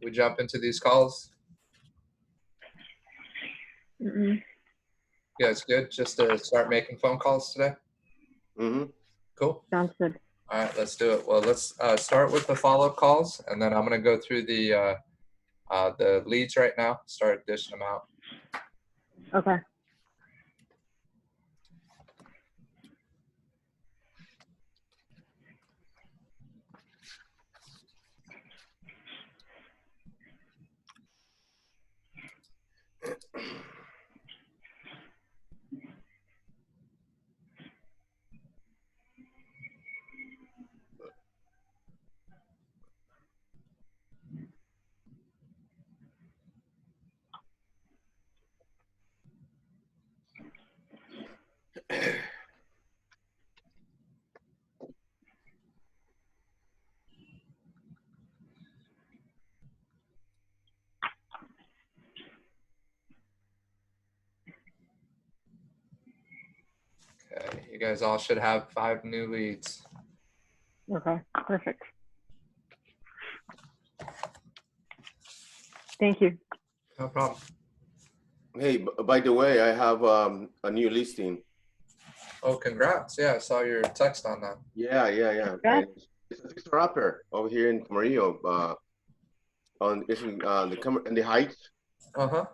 we jump into these calls? Mm-mm. You guys good? Just to start making phone calls today? Mm-hmm. Cool. Sounds good. All right, let's do it. Well, let's start with the follow-up calls, and then I'm going to go through the leads right now, start dishing them out. Okay. Okay, you guys all should have 5 new leads. Okay. Perfect. Thank you. No problem. Hey, by the way, I have a new listing. Oh, congrats. Yeah, I saw your text on that. Yeah. Congrats. It's a fixer upper over here in Camarillo. It's in the Heights. Uh-huh.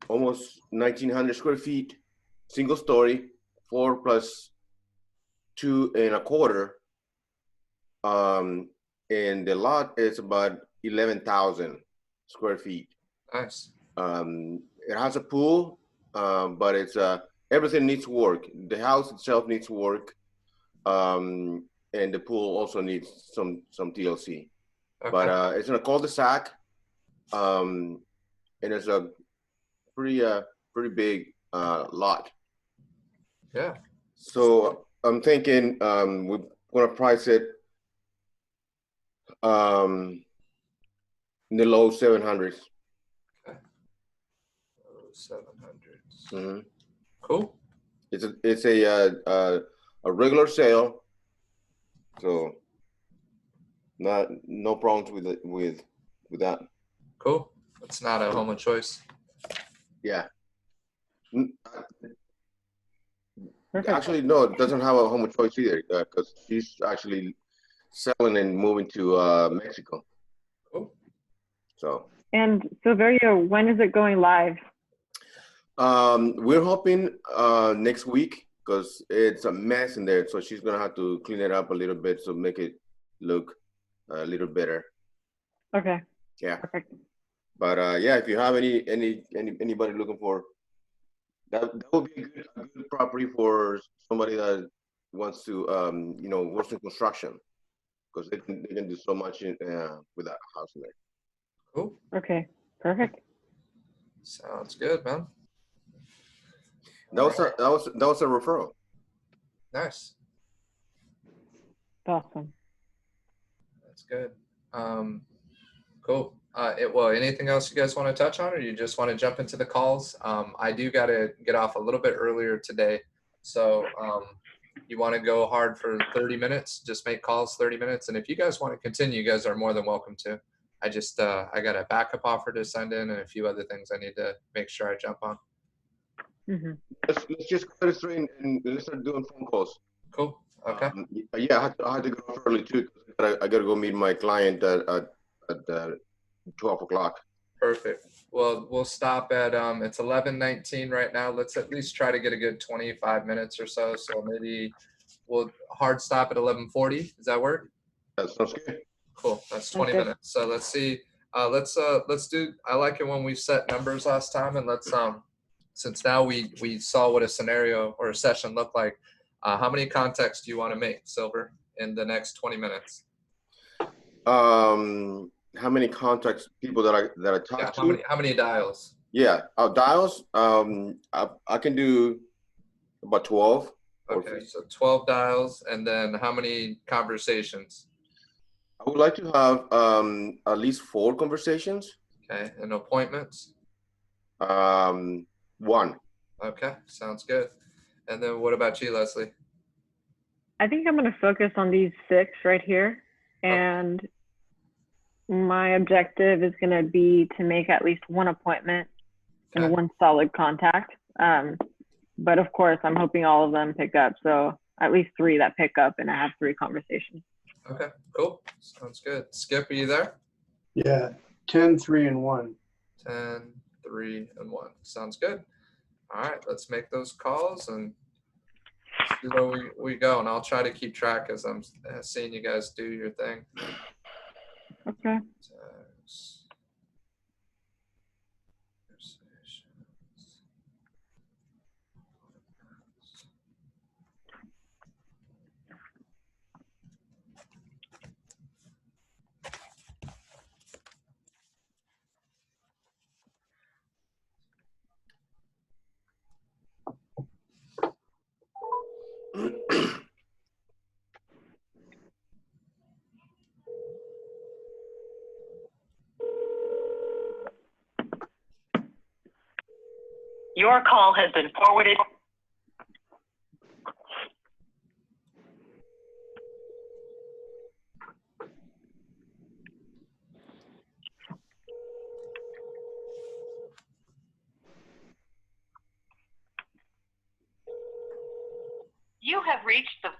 Almost 1,900 square feet, single story, 4 plus 2 1/4. And the lot is about 11,000 square feet. Nice. It has a pool, but it's everything needs work. The house itself needs work, and the pool also needs some TLC. Okay. But it's in a cul-de-sac, and it's a pretty big lot. Yeah. So I'm thinking we're gonna price it in the low 700s. Okay. Oh, 700s. Mm-hmm. Cool. It's a regular sale, so no problems with that. Cool. It's not a home of choice. Yeah. Perfect. Actually, no, it doesn't have a home of choice either because she's actually selling and moving to Mexico. Cool. So. And Silverio, when is it going live? We're hoping next week because it's a mess in there, so she's gonna have to clean it up a little bit so make it look a little better. Okay. Yeah. Perfect. But yeah, if you have anybody looking for that would be a good property for somebody that wants to works in construction because they can do so much with that house in there. Cool. Okay. Perfect. Sounds good, man. That was a referral. Nice. Awesome. That's good. Cool. Well, anything else you guys want to touch on, or you just want to jump into the calls? I do got to get off a little bit earlier today. So you want to go hard for 30 minutes, just make calls 30 minutes. And if you guys want to continue, you guys are more than welcome to. I just, I got a backup offer to send in and a few other things I need to make sure I jump on. Mm-hmm. Let's just cut it straight and let's start doing phone calls. Cool. Okay. Yeah, I had to go off early too. I got to go meet my client at 12 o'clock. Perfect. Well, we'll stop at it's 11:19 right now. Let's at least try to get a good 25 minutes or so. So maybe we'll hard stop at 11:40. Does that work? That sounds good. Cool. That's 20 Okay. minutes. So let's see. Let's do. I like it when we set numbers last time, and let's since now we saw what a scenario or a session looked like. How many contacts do you want to make, Silver, in the next 20 minutes? How many contacts people that I talked to? How many dials? Yeah, dials. I can do about 12. Okay, so 12 dials, and then how many conversations? I would like to have at least 4 conversations. Okay, and appointments? 1. Okay, sounds good. And then what about you, Leslie? I think I'm going to focus on these 6 right here. And My objective is going to be to make at least one appointment and Okay. one solid contact. But of course, I'm hoping all of them pick up. So at least 3 that pick up, and I have 3 conversations. Okay, cool. Sounds good. Skip, are you there? Yeah, 10, 3, and 1. 10, 3, and 1. Sounds good. All right, let's make those calls and see where we go. And I'll try to keep track as I'm seeing you guys do your thing. Okay. Text, conversations. Your call has been forwarded. You have reached the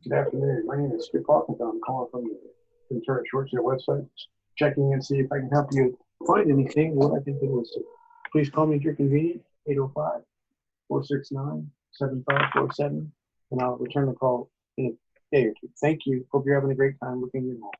Good afternoon. My name is Skip Hawkins. I'm calling from the Ventura Short Sale website, checking and see if I can help you find anything. What I can do is to please call me at your convenience, 805-469-7547, and I'll return the call in a day or two. Thank you. Hope you're having a great time looking at your home.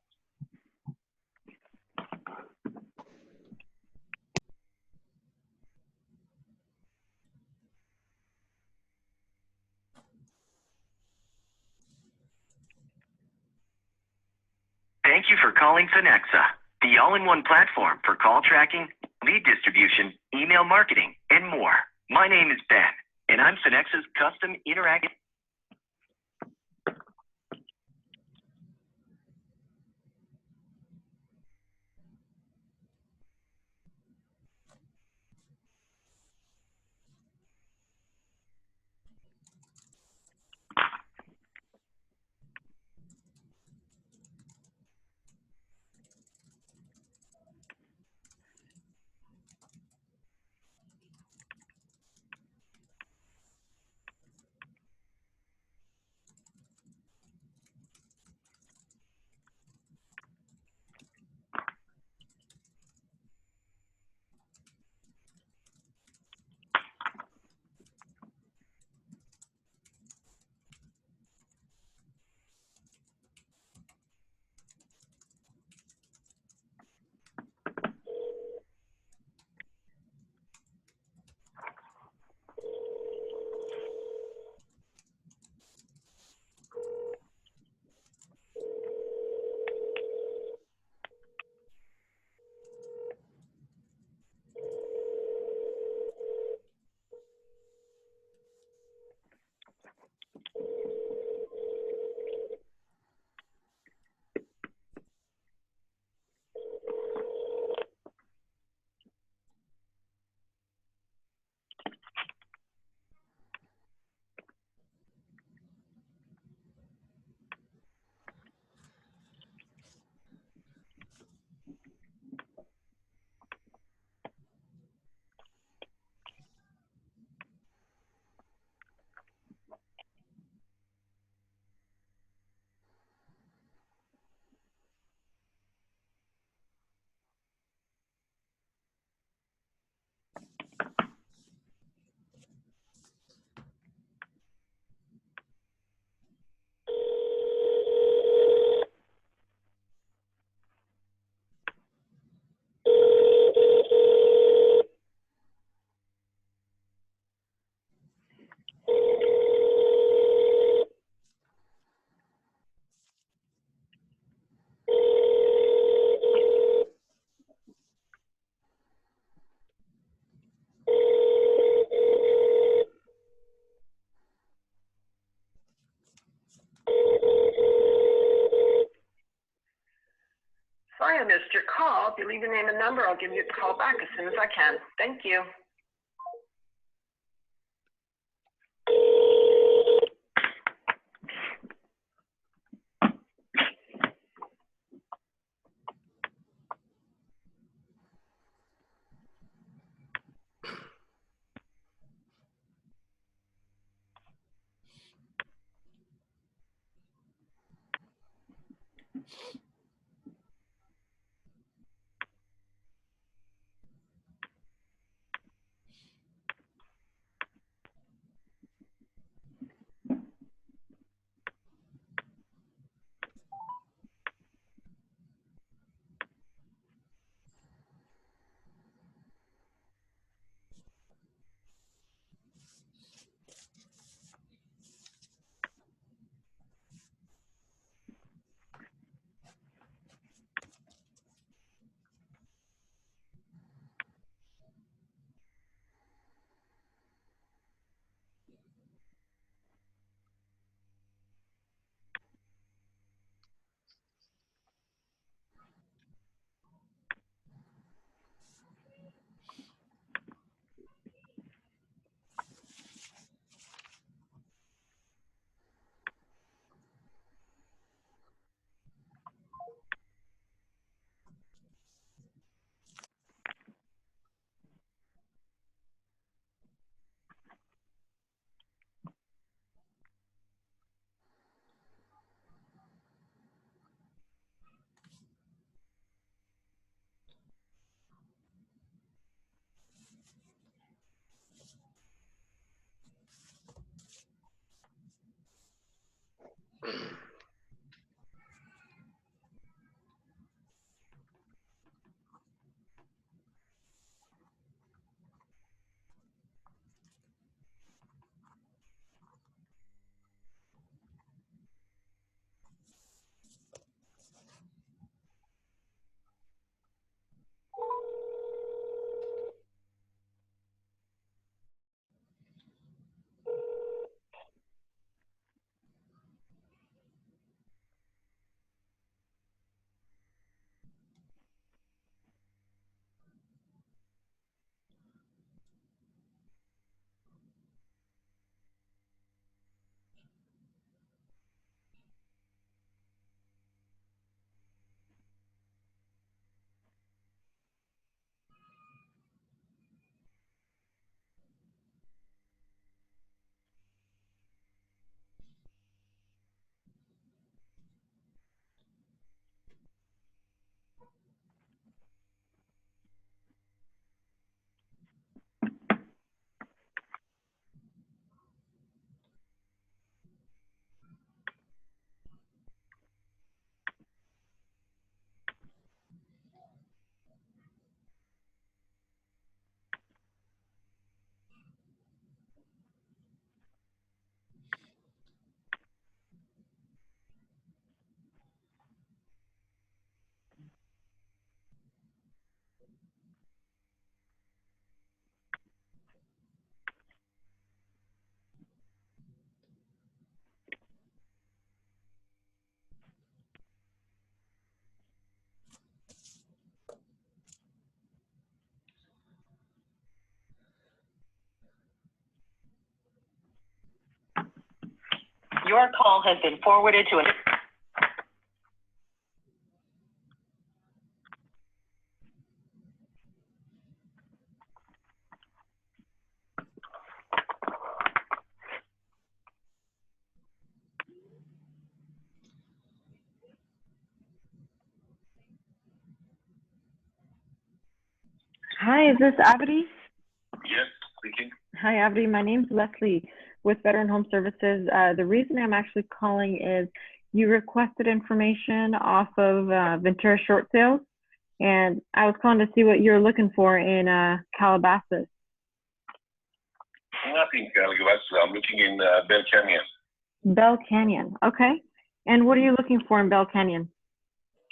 Thank you for calling Finexa, the all-in-one platform for call tracking, lead distribution, email marketing, and more. My name is Ben, and I'm Finexa's custom interactive. Sorry I missed your call. If you leave your name and number, I'll give you a call back as soon as I can. Thank you. Your call has been forwarded to an... Hi, is this Abdi? Yes, speaking. Hi, Abdi. My name's Leslie with Veteran Home Services. The reason I'm actually calling is you requested information off of Ventura Short Sales, and I was calling to see what you're looking for in Calabasas. Nothing, I'm looking in Bell Canyon. Bell Canyon, okay. And what are you looking for in Bell Canyon?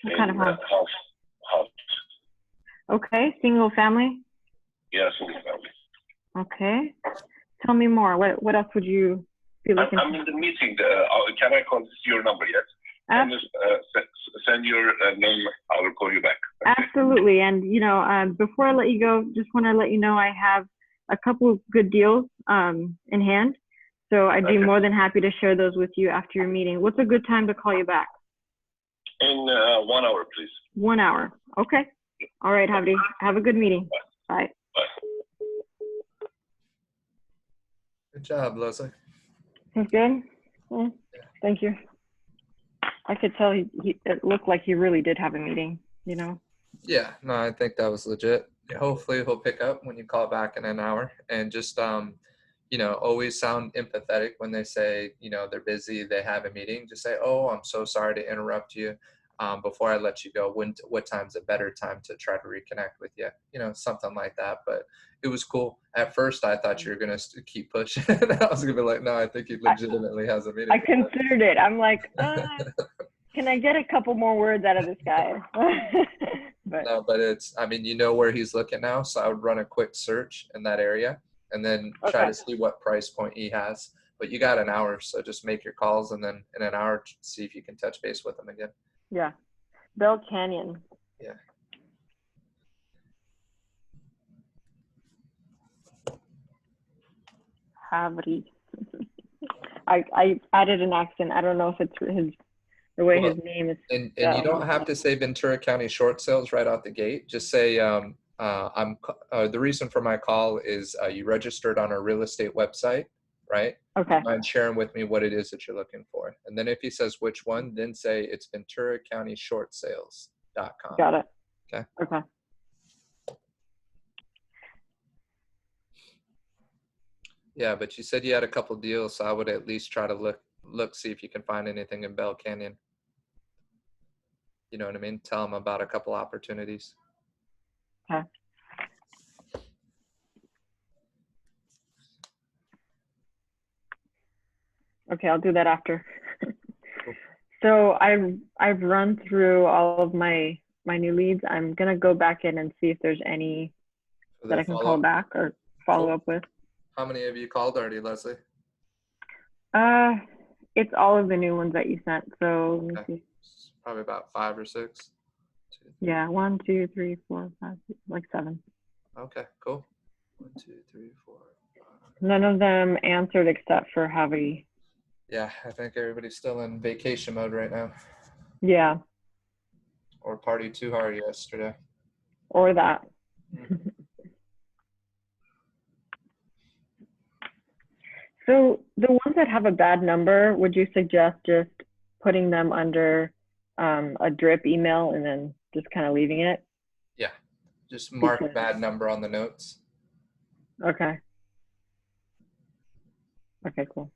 What kind of home? House. Okay, single family? Yeah, single family. Okay. Tell me more. What else would you be looking I'm in the meeting. Can I call this your number, yes? Can you send your name? I will call you back. absolutely. And, before I let you go, just want to let you know I have a couple of good deals in hand. So I'd be more than happy to share those with you after your meeting. What's a good time to call you back? In 1 hour, please. 1 hour. Okay. All right, Javi. Have a good meeting. Bye. Bye. Good job, Leslie. He's good? Yeah. Thank you. I could tell it looked like he really did have a meeting, Yeah, no, I think that was legit. Hopefully he'll pick up when you call back in an hour, and just always sound empathetic when they say, they're busy, they have a meeting. Just say, "Oh, I'm so sorry to interrupt you. Before I let you go, what time's a better time to try to reconnect with you?" Something like that. But it was cool. At first, I thought you were gonna keep pushing. I was gonna be like, "No, I think he legitimately has a meeting." I considered it. I'm like, can I get a couple more words out of this guy? But no, but where he's looking now, so I would run a quick search in that area and then try to see what price point he has. But you got an hour, so just make your calls, and then in an hour, see if you can touch base with him again. Yeah. Bell Canyon. Yeah. Havri. I added an accent. I don't know if it's the way his name is. And you don't have to say Ventura County short sales right out the gate. Just say, the reason for my call is you registered on our real estate website, right? Okay. Mind sharing with me what it is that you're looking for. And then if he says which one, then say it's Ventura County Short Sales.com. Got it. Okay. Okay. Yeah, but you said you had a couple deals, so I would at least try to look, see if you can find anything in Bell Canyon. You know what I mean? Tell them about a couple opportunities. Okay. Okay, I'll do that after. Cool. So I've run through all of my new leads. I'm gonna go back in and see if there's any that I can call back or follow up with. How many have you called already, Leslie? It's all of the new ones that you sent. So let me see. Probably about 5 or 6. Yeah, 1, 2, 3, 4, 5, 6, like 7. Okay, cool. 1, 2, 3, 4, 5. None of them answered except for Javi. Yeah, I think everybody's still in vacation mode right now. Yeah. Or party too hard yesterday. Or that. So the ones that have a bad number, would you suggest just putting them under a drip email and then just kind of leaving it? Yeah, just mark bad number on the notes. Okay. Okay, cool.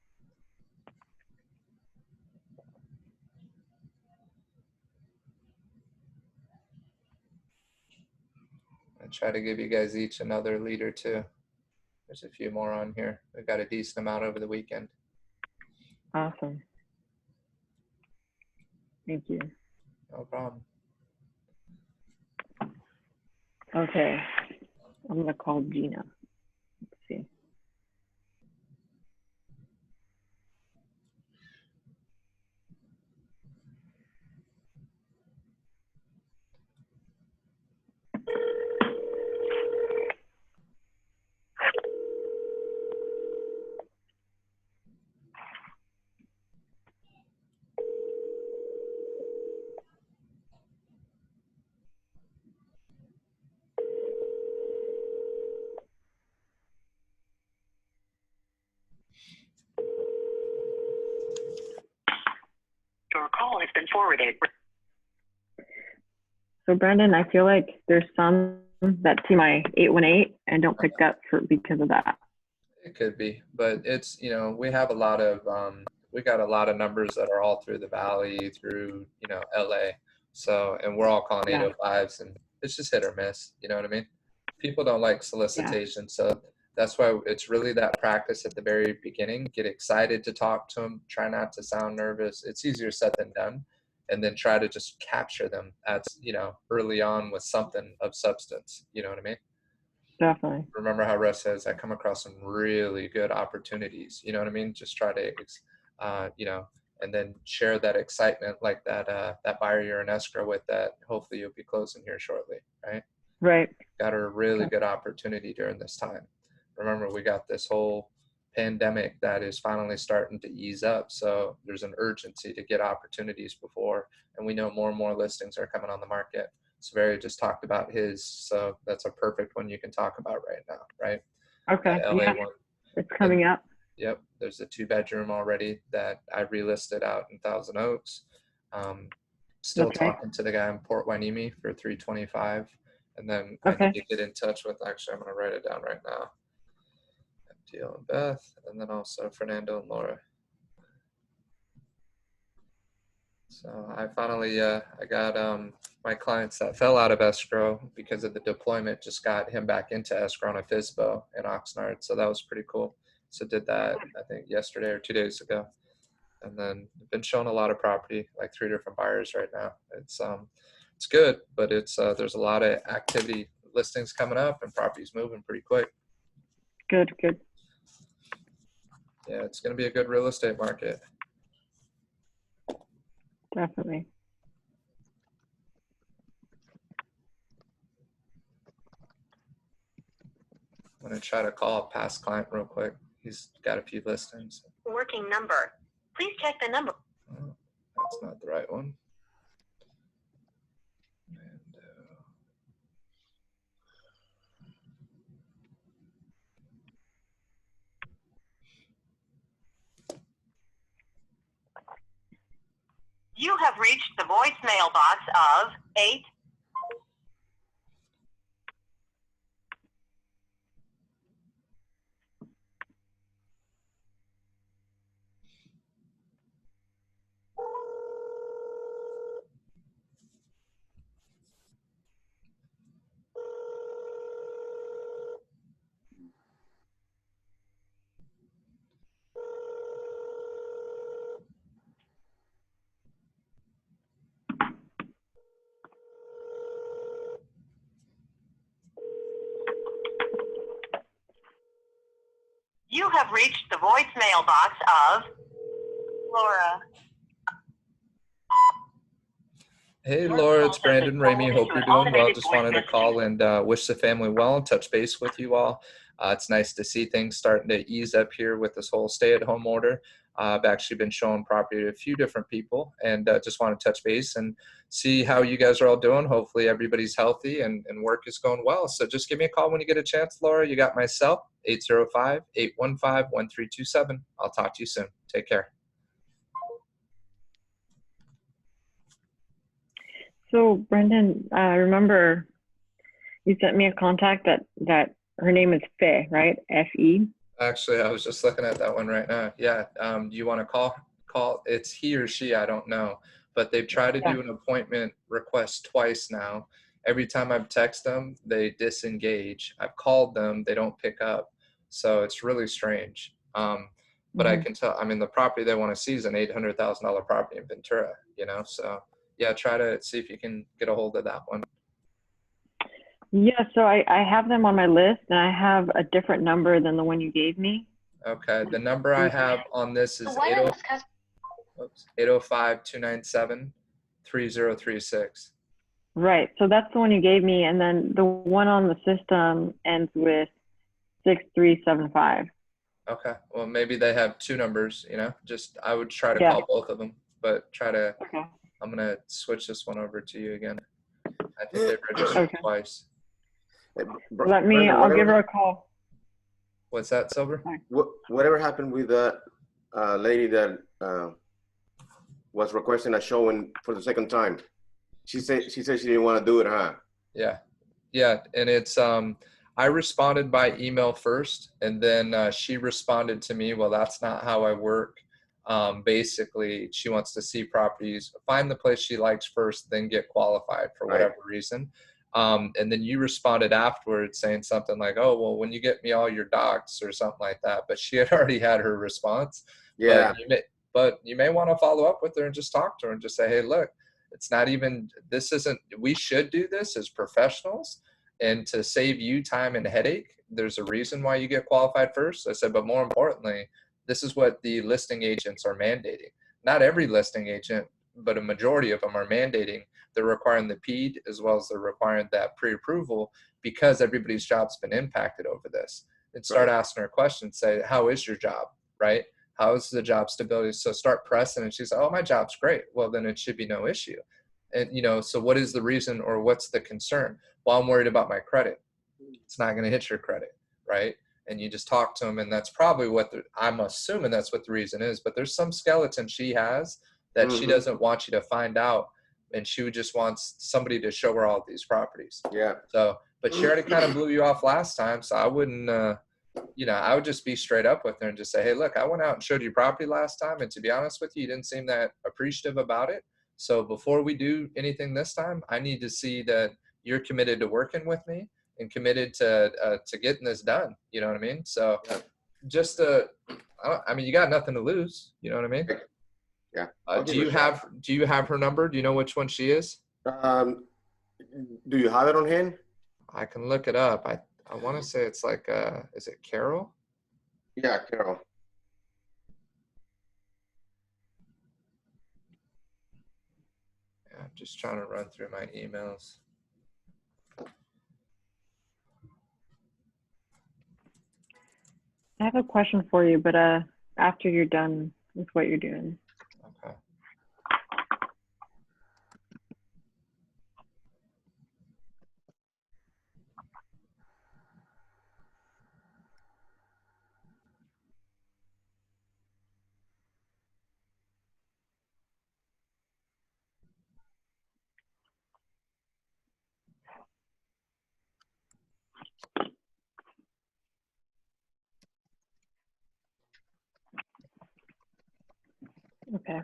I try to give you guys each another lead or two. There's a few more on here. We got a decent amount over the weekend. Awesome. Thank you. No problem. Okay. I'm going to call Gina. Let's see. Your call has been forwarded. So Brandon, I feel like there's some that see my 818 and don't pick up because of that. It could be, but it's, we have a lot of, we got a lot of numbers that are all through the valley, through, LA. So, and we're all calling 805s, and it's just hit or miss. You know what I mean? People don't like solicitation. So that's why it's really that practice at the very beginning. Get excited to talk to them. Try not to sound nervous. It's easier said than done. And then try to just capture them at, early on with something of substance. You know what I mean? Definitely. Remember how Russ says, I come across some really good opportunities. You know what I mean? Just try to, and then share that excitement like that that buyer you're in escrow with that hopefully you'll be closing here shortly, right? Right. Got a really good opportunity during this time. Remember, we got this whole pandemic that is finally starting to ease up. So there's an urgency to get opportunities before, and we know more and more listings are coming on the market. Severi just talked about his, so that's a perfect one you can talk about right now, right? Okay. LA Yeah. one. It's coming up. Yep, there's a 2-bedroom already that I relisted out in Thousand Oaks. Still Okay. talking to the guy in Port Hueneme for 325, and then Okay. I need to get in touch with. Actually, I'm gonna write it down right now. MTL and Beth, and then also Fernando and Laura. So I finally I got my clients that fell out of escrow because of the deployment, just got him back into escrow on a FISBO in Oxnard. So that was pretty cool. So did that I think yesterday or 2 days ago, and then been showing a lot of property, like 3 different buyers right now. It's good, but it's there's a lot of activity, listings coming up, and properties moving pretty quick. Good. Good. Yeah, it's going to be a good real estate market. Definitely. I'm going to try to call a past client real quick. He's got a few listings. Working number. Please check the number. Oh, that's not the right one. And, You have reached the voicemail box of 8. You have reached the voicemail box of Laura. Hey, Your Laura, call it's has Brandon been Ramey. forwarded Hope to you're an doing well. automated Just voice wanted to messaging. call and wish the family well and touch base with you all. It's nice to see things starting to ease up here with this whole stay-at-home order. I've actually been showing property to a few different people, and just want to touch base and see how you guys are all doing. Hopefully everybody's healthy and work is going well. So just give me a call when you get a chance, Laura. You got my cell, 805-815-1327. I'll talk to you soon. Take care. So Brendan, remember you sent me a contact that her name is Fe, right? Fe. Actually, I was just looking at that one right now. Yeah. Do you want to call? It's he or she. I don't know. But they've tried to do an appointment request twice now. Every time I've texted them, they disengage. I've called them, they don't pick up. So it's really strange. But I can tell. I mean, the property they want to see is an $800,000 property in Ventura. You know. So yeah, try to see if you can get a hold of that one. Yeah, so I have them on my list, and I have a different number than the one you gave me. Okay, the number I have on this is 805-297-3036. Right, so that's the one you gave me, and then the one on the system ends with 6375. Okay, well, maybe they have two numbers, you know, just I would try to call both of them, but try to, I'm going to switch this one over to you again. I think they've registered twice. I'll give her a call. What's that, Silver? Whatever happened with that lady that was requesting a showing for the second time? She said she didn't want to do it, huh? Yeah, and it's I responded by email first, and then she responded to me. Well, that's not how I work. Basically, she wants to see properties, find the place she likes first, then get qualified for whatever reason. And then you responded afterwards saying something like, oh, well, when you get me all your docs or something like that. But she had already had her response. Yeah. But you may want to follow up with her and just talk to her and just say, hey, look, it's not even, we should do this as professionals. And to save you time and headache, there's a reason why you get qualified first. I said, but more importantly, this is what the listing agents are mandating. not every listing agent, but a majority of them are mandating. They're requiring the PED as well as they're requiring that pre-approval because everybody's job's been impacted over this. And start asking her questions. Say, how is your job, right? How is the job stability? So start pressing, and she's like, oh, my job's great. Well, then it should be no issue. And, you know, so what is the reason or what's the concern? Well, I'm worried about my credit. It's not going to hit your credit, right? And you just talk to them, and that's probably what I'm assuming that's what the reason is. But there's some skeleton she has that she doesn't want you to find out, and she just wants somebody to show her all of these properties. Yeah. So, but she already kind of blew you off last time, so I wouldn't, you know, I would just be straight up with her and just say, hey, look, I went out and showed you property last time, and to be honest with you, you didn't seem that appreciative about it. So before we do anything this time, I need to see that you're committed to working with me and committed to getting this done. You know what I mean? So just, I mean, you got nothing to lose. You know what I mean? Yeah. Do you have her number? Do you know which one she is? Do you have it on hand? I can look it up. I want to say it's like, is it Carol? Yeah, Carol. Yeah, I'm just trying to run through my emails. I have a question for you, but after you're done with what you're doing. Okay. Okay.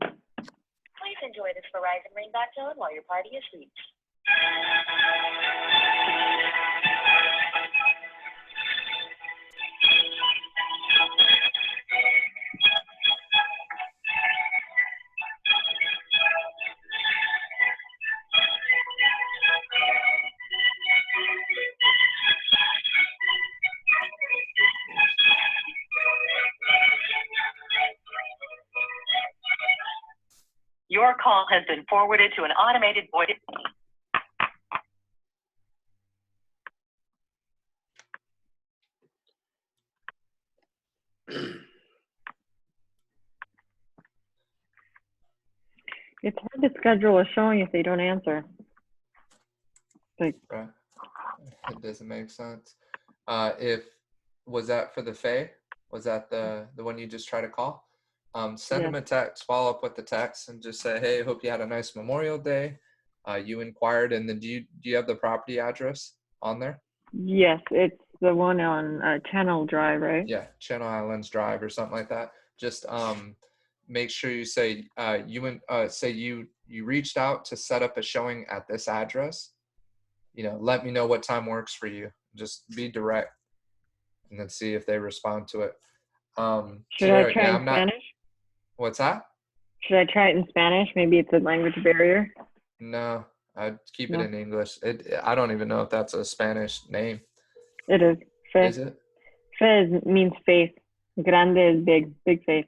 Please enjoy this Verizon ringback tone while your party is reached. Your call has been forwarded to an automated voice. It's hard to schedule a showing if they don't answer. Like, Right. It doesn't make sense. Was that for the Faye? Was that the one you just tried to call? Send them a text, follow up with the text, and just say, hey, hope you had a nice Memorial Day. You inquired, and then do you have the property address on there? yes, it's the one on Channel Drive, right? Yeah, Channel Islands Drive or something like that. Just make sure you say you reached out to set up a showing at this address. You know, let me know what time works for you. Just be direct, and then see if they respond to it. Should I try in Spanish? What's that? Should I try it in Spanish? Maybe it's a language barrier. No, I'd keep it in English. I don't even know if that's a Spanish name. It is. Fe. Is it? Fe means faith. Grande is big, big faith.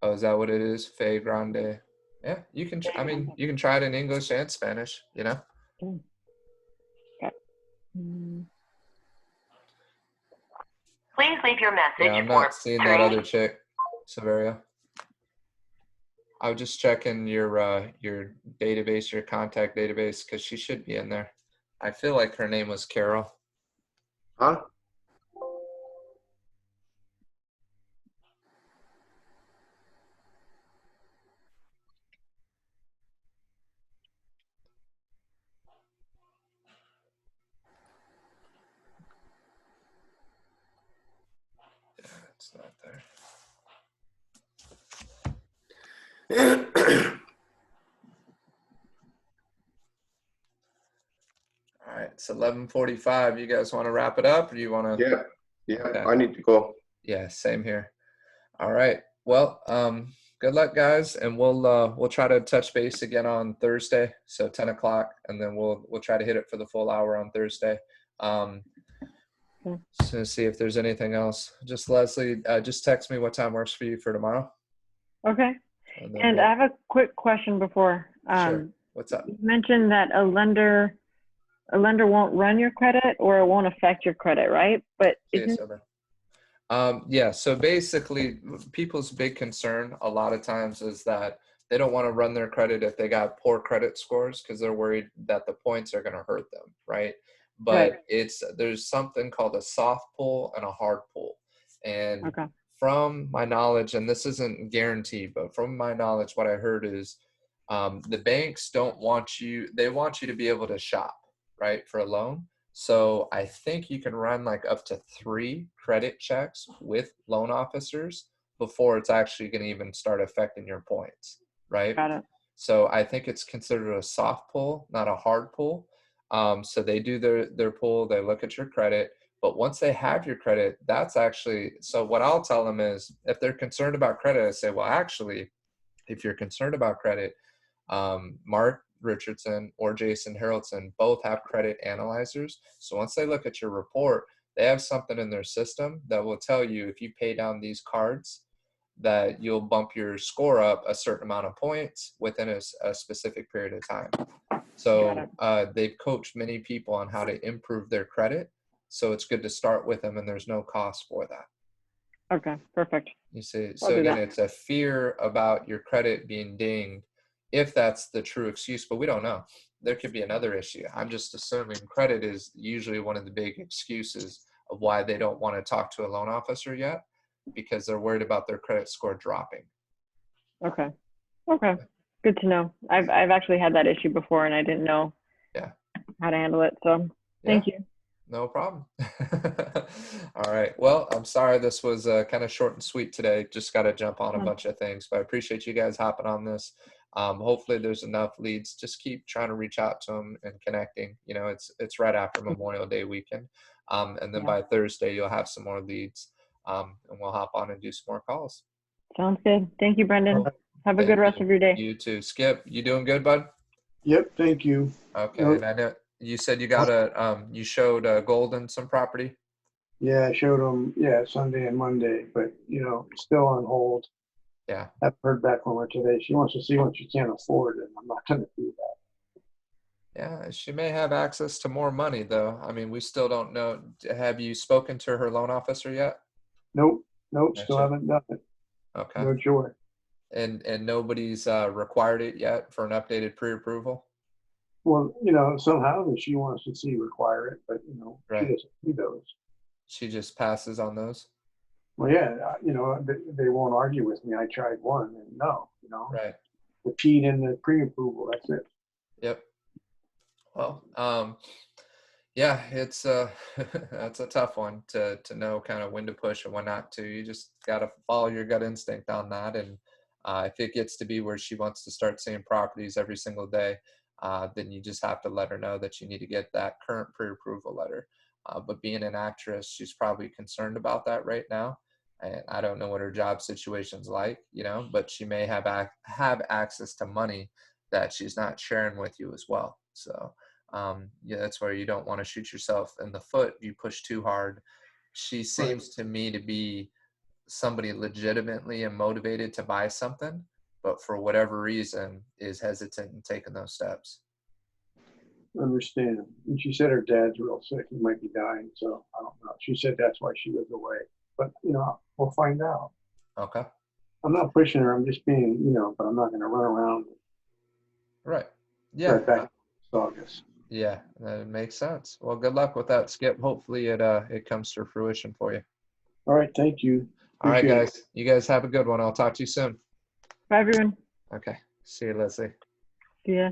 Oh, is that what it is? Fe grande. Yeah, you can. I mean, you can try it in English and Spanish. You know. Okay. Please leave your message Yeah, I'm not seeing that other chick, Severio. I would just check in your database, your contact database, because she should be in there. I feel like her name was Carol. Huh? Yeah, it's not there. All right, it's 11:45. You guys want to wrap it up, or do you want to? Yeah, Okay. I need to go. Yeah, same here. All right. Well, good luck, guys, and we'll try to touch base again on Thursday, so 10 o'clock, and then we'll try to hit it for the full hour on Thursday. Just gonna see if there's anything else. Just Leslie, just text me what time works for you for tomorrow. Okay. And then And we'll, I have a quick question before. sure. What's up? You mentioned that a lender won't run your credit or it won't affect your credit, right? But See you, isn't Silver. Yeah, so basically people's big concern a lot of times is that they don't want to run their credit if they got poor credit scores because they're worried that the points are going to hurt them, right? right? But there's something called a soft pull and a hard pull. And Okay. from my knowledge, and this isn't guaranteed, but from my knowledge, what I heard is the banks don't want you, they want you to be able to shop, right, for a loan. So I think you can run like up to 3 credit checks with loan officers before it's actually going to even start affecting your points, right? Got it. So I think it's considered a soft pull, not a hard pull. So they do their pull, they look at your credit, but once they have your credit, that's actually, so what I'll tell them is if they're concerned about credit, I say, well, actually, if you're concerned about credit, Mark Richardson or Jason Harrelson both have credit analyzers. So once they look at your report, they have something in their system that will tell you if you pay down these cards, that you'll bump your score up a certain amount of points within a specific period of time. So they've coached many people on how to improve their credit. So it's good to start with them and there's no cost for that. Okay, perfect. You see, I'll so do again, that. it's a fear about your credit being dinged if that's the true excuse, but we don't know. There could be another issue. I'm just assuming credit is usually one of the big excuses of why they don't want to talk to a loan officer yet, because they're worried about their credit score dropping. Okay. Okay. Good to know. I've actually had that issue before and I didn't know how to handle it. So thank you. No problem. All right. Well, I'm sorry this was kind of short and sweet today. Just got to jump on a bunch of things, but I appreciate you guys hopping on this. Hopefully there's enough leads. Just keep trying to reach out to them and connecting. You know, it's right after Memorial Day weekend. And then by Thursday, you'll have some more leads and we'll hop on and do some more calls. Sounds good. Thank you, Brendan. Have a good rest of your day. You too. Skip, you doing good, bud? Yep, thank you. Okay. And I know you said you got you showed Golden some property. Yeah, I showed them, Sunday and Monday, but, still on hold. Yeah. I've heard back from her today. She wants to see what she can't afford, and I'm not going to do that. Yeah, she may have access to more money, though. I mean, we still don't know. Have you spoken to her loan officer yet? Nope, still haven't done it. Okay. No joy. And nobody's required it yet for an updated pre-approval? Well, somehow she wants to see require it, but, she doesn't do those. She just passes on those? Well, yeah, they won't argue with me. I tried one, and no, Right. The Pete and the pre-approval, that's it. Yep. Well, yeah, it's that's a tough one to know kind of when to push and when not to. You just got to follow your gut instinct on that. And if it gets to be where she wants to start seeing properties every single day, then you just have to let her know that you need to get that current pre-approval letter. But being an actress, she's probably concerned about that right now. And I don't know what her job situation's like, but she may have access to money that she's not sharing with you as well. So that's where you don't want to shoot yourself in the foot. You push too hard. She seems to me to be somebody legitimately and motivated to buy something, but for whatever reason is hesitant in taking those steps. Understand. And she said her dad's real sick. He might be dying. So I don't know. She said that's why she was away. But, we'll find out. Okay. I'm not pushing her. I'm just being, but I'm not going to run around. Right. Yeah. Right back to August. Yeah, that makes sense. Well, good luck with that, Skip. Hopefully it comes to fruition for you. All right. Thank you. All right, guys. You guys have a good one. I'll talk to you soon. Bye, everyone. Okay. See you, Leslie. See ya.